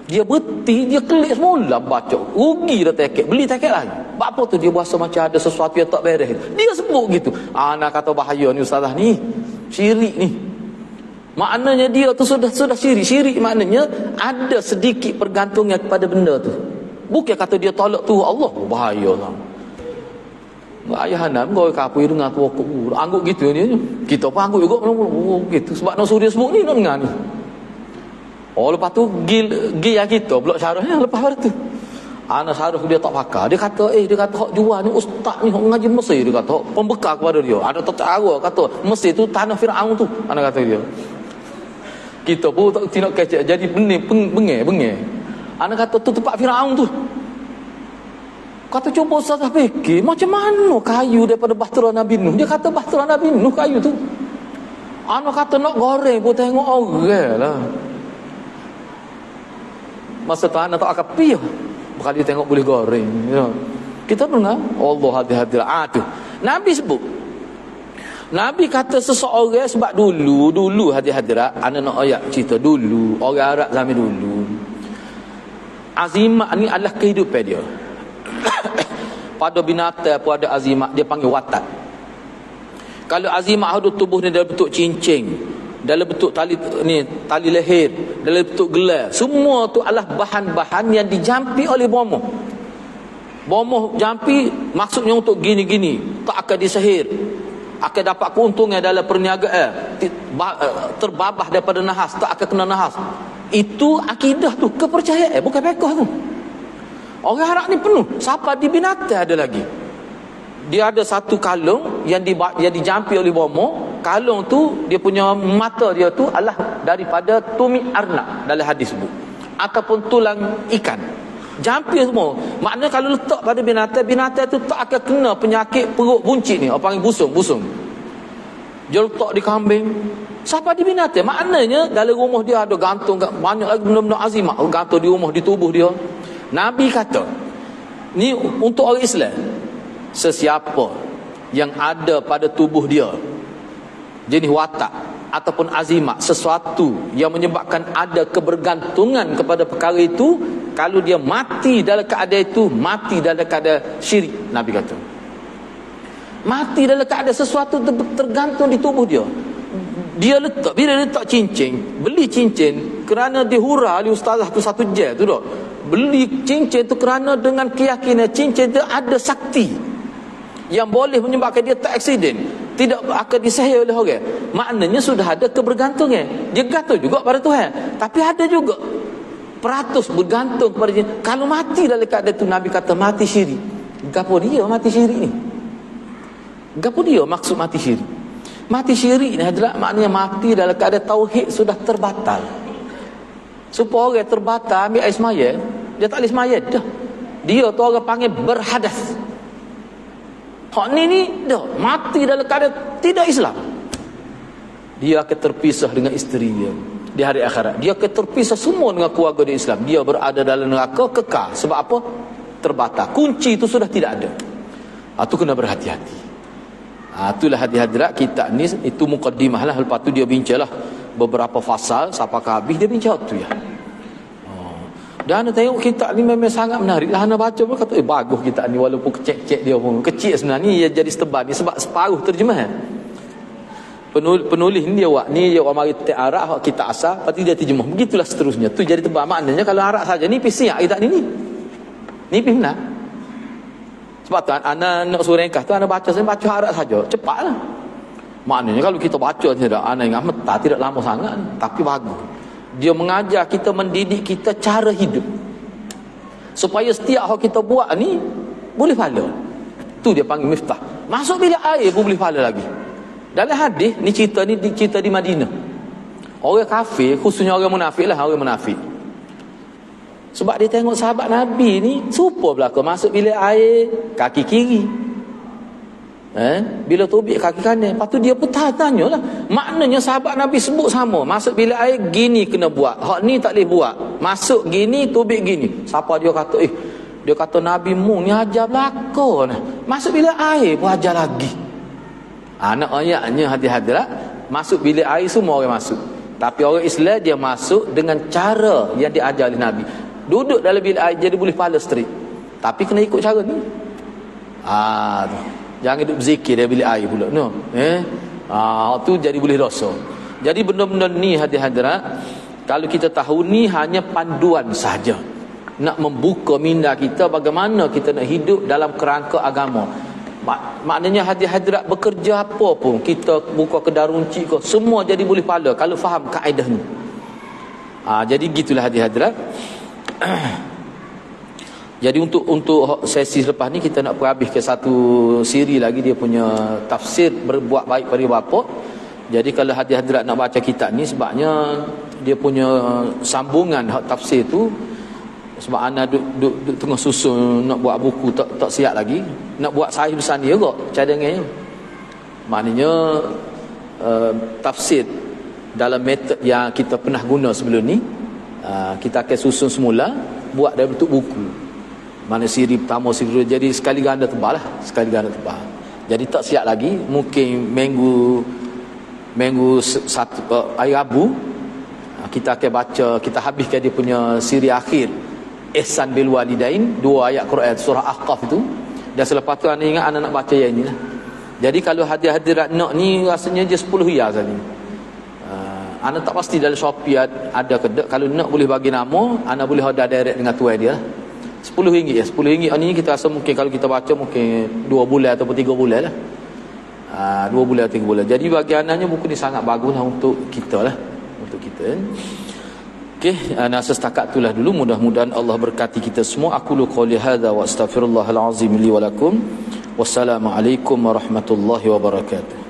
Dia berhenti, dia kelik semula baca. Rugi dah tiket, beli tiket lagi. Apa tu dia berasa macam ada sesuatu yang tak beres. Dia sebut gitu. Anak kata bahaya ni ustazah ni. Syirik ni. Maknanya dia tu sudah syirik. Syirik maknanya ada sedikit pergantungan kepada benda tu. Bukan kata dia tolak tu Allah, bahaya lah. Ayah anak kau kapu dengar tu angguk gitu ni. Kita pun angguk juga gitu. Sebab nak suruh dia sebut ni nak dengar ni. Lepas tu gil yang kita blok syarahnya lepas pada tu. Anak syarah dia tak pakar. Dia kata hak jual ni ustaz ni hak mengaji Mesir, dia kata pembekal kepada dia. Ada tetangga kata Mesir tu tanah Firaun tu. Anak kata dia. Kita pun tak tindak kecek jadi bengeng. Anak kata tu tempat Firaun tu. Kata cuba ustaz fikir macam mana kayu daripada bahtera Nabi Nuh. Dia kata bahtera Nabi Nuh kayu tu. Anak kata nak goreng pun tengok orang lah. Masa tu anak tak akan piah. Bukan dia tengok boleh goreng. Ya. Kita dengar Allah hati-hati lah. Tu Nabi sebut. Nabi kata seseorang sebab dulu hati-hati lah. Anak nak ayat cerita dulu. Orang Arab zaman dulu. Azimat ni adalah kehidupan dia. Pada binatang pun ada azimat. Dia panggil watat. Kalau azimat ada tubuh ni dalam bentuk cincin, dalam bentuk tali leher, dalam bentuk gelar, semua tu adalah bahan-bahan yang dijampi oleh bomoh. Bomoh jampi maksudnya untuk gini-gini, tak akan disihir, akan dapat keuntungan dalam perniagaan, terbabah daripada nahas, tak akan kena nahas. Itu akidah tu, kepercayaan, bukan fiqh tu. Orang Arab ni penuh. Siapa di binatang ada lagi. Dia ada satu kalung yang dijampi oleh bomoh. Kalung tu dia punya mata dia tu adalah daripada tumit arnab dalam hadis sebut, ataupun tulang ikan. Jampi semua. Maknanya kalau letak pada binatang tu tak akan kena penyakit perut buncit ni, apa panggil busung. Dia letak di kambing. Siapa di binatang? Maknanya dalam rumah dia ada gantung banyak lagi benda-benda azimat gantung di rumah, di tubuh dia. Nabi kata, ni untuk orang Islam, sesiapa yang ada pada tubuh dia jenis watak ataupun azimat, sesuatu yang menyebabkan ada kebergantungan kepada perkara itu, kalau dia mati dalam keadaan itu, mati dalam keadaan syirik. Nabi kata mati dalam keadaan sesuatu tergantung di tubuh dia. Dia letak, bila letak cincin, beli cincin kerana dihura oleh ustazah tu satu jam tu dok. Beli cincin tu kerana dengan keyakinan cincin tu ada sakti yang boleh menyebabkan dia tak aksiden, tidak akan disihir oleh orang. Maknanya sudah ada kebergantungan. Dia gantung juga pada Tuhan, tapi ada juga peratus bergantung kepada dia. Kalau mati dalam keadaan itu, Nabi kata mati syirik. Gapo dia mati syirik ni? Gapo dia maksud mati syirik? Mati syirik ni adalah maknanya mati dalam keadaan tauhid sudah terbatal. Supaya orang terbatal ambil air semaya, dia tak boleh semaya dah. Dia tu orang panggil berhadas. Hak ni dah mati dalam keadaan tidak Islam. Dia akan terpisah dengan isteri dia di hari akhirat. Dia akan terpisah semua dengan keluarga di Islam. Dia berada dalam neraka kekal. Sebab apa? Terbatal. Kunci itu sudah tidak ada. Itu kena berhati-hati. Itulah hadirat kitab ni, itu mukaddimah lah. Lepas tu dia bincanglah beberapa fasal sampai ke habis, dia bincang tu ya. Dan Ana tengok kitab ni memang sangat menarik. Ana baca pun kata bagus kitab ni, walaupun kecil-kecil dia pun. Kecil sebenarnya dia jadi setebal ni sebab separuh terjemahan. Penulis ni dia buat mari kitab Arab, kitab asal, lepas tu dia terjemah. Begitulah seterusnya. Tu jadi tebal. Maknanya kalau Arab saja ni pisiak kitab ni. Nipis benar. Sebab tu Ana nak suruh ringkas tu Ana baca Arab saja. Cepatlah. Maknanya kalau kita baca tidak, Ana ingat tidak lama sangat, tapi bagus. Dia mengajar kita, mendidik kita cara hidup, supaya setiap hal kita buat ni boleh pahala. Tu dia panggil miftah. Masuk bilik air pun boleh pahala lagi. Dalam hadis ni cerita di Madinah. Orang kafir, khususnya orang munafik lah, orang munafik. Sebab dia tengok sahabat Nabi ni serupa belaka, masuk bilik air kaki kiri. Bila tubik kaki kanan. Lepas tu dia pun tanya lah. Maknanya sahabat Nabi sebut sama. Masuk bilik air gini kena buat, hak ni tak boleh buat. Masuk gini, tubik gini. Siapa dia kata dia kata Nabi mu ni ajar belaka nah. Masuk bilik air pun ajar lagi. Nak ayatnya hadirat, masuk bilik air semua orang masuk. Tapi orang Islam dia masuk dengan cara yang diajar oleh Nabi. Duduk dalam bilik air jadi boleh pahala straight. Tapi kena ikut cara ni. Tu. Jangan duduk berzikir dari bilik air pula no. Tu jadi boleh dosa. Jadi benda-benda ni hadirat, kalau kita tahu ni hanya panduan saja, nak membuka minda kita bagaimana kita nak hidup dalam kerangka agama. Maknanya hadirat bekerja apa pun, kita buka kedai runcit ke, semua jadi boleh pahala kalau faham kaedah ni. Jadi gitulah hadirat. Jadi untuk sesi selepas ni kita nak habis ke satu siri lagi, dia punya tafsir berbuat baik pada bapa. Jadi kalau hadirat nak baca kitab ni, sebabnya dia punya sambungan tafsir tu, sebab ana duk tengah susun nak buat buku, tak siap lagi. Nak buat sahih besar dia juga cadangannya. Maknanya tafsir dalam metod yang kita pernah guna sebelum ni, kita akan susun semula, buat dalam bentuk buku. Mana siri pertama, siri kedua, jadi sekali ganda tebal lah, sekali ganda tebal. Jadi tak siap lagi, mungkin minggu satu hari Rabu kita akan baca, kita habiskan dia punya siri akhir Ihsan bil Walidain, 2 ayat Quran surah Ahqaf itu. Dan selepas tu anda ingat anda nak baca yang ni lah. Jadi kalau hadirat nak ni rasanya je 10 riyal saja. Anda tak pasti dalam Shopee ada ke tak. Kalau nak boleh bagi nama, anda boleh order direct dengan tuan dia lah. RM10 ya. RM10 ni kita rasa mungkin kalau kita baca mungkin 2 bulan ataupun 3 bulan lah. 2 bulan 3 bulan. Jadi bagi anaknya buku ni sangat bagus lah untuk kita lah. Untuk kita. Okey, nasa setakat itulah dulu. Mudah-mudahan Allah berkati kita semua. Aqulu qouli hadza wa astaghfirullahal azim li wa lakum. Wassalamualaikum warahmatullahi wabarakatuh.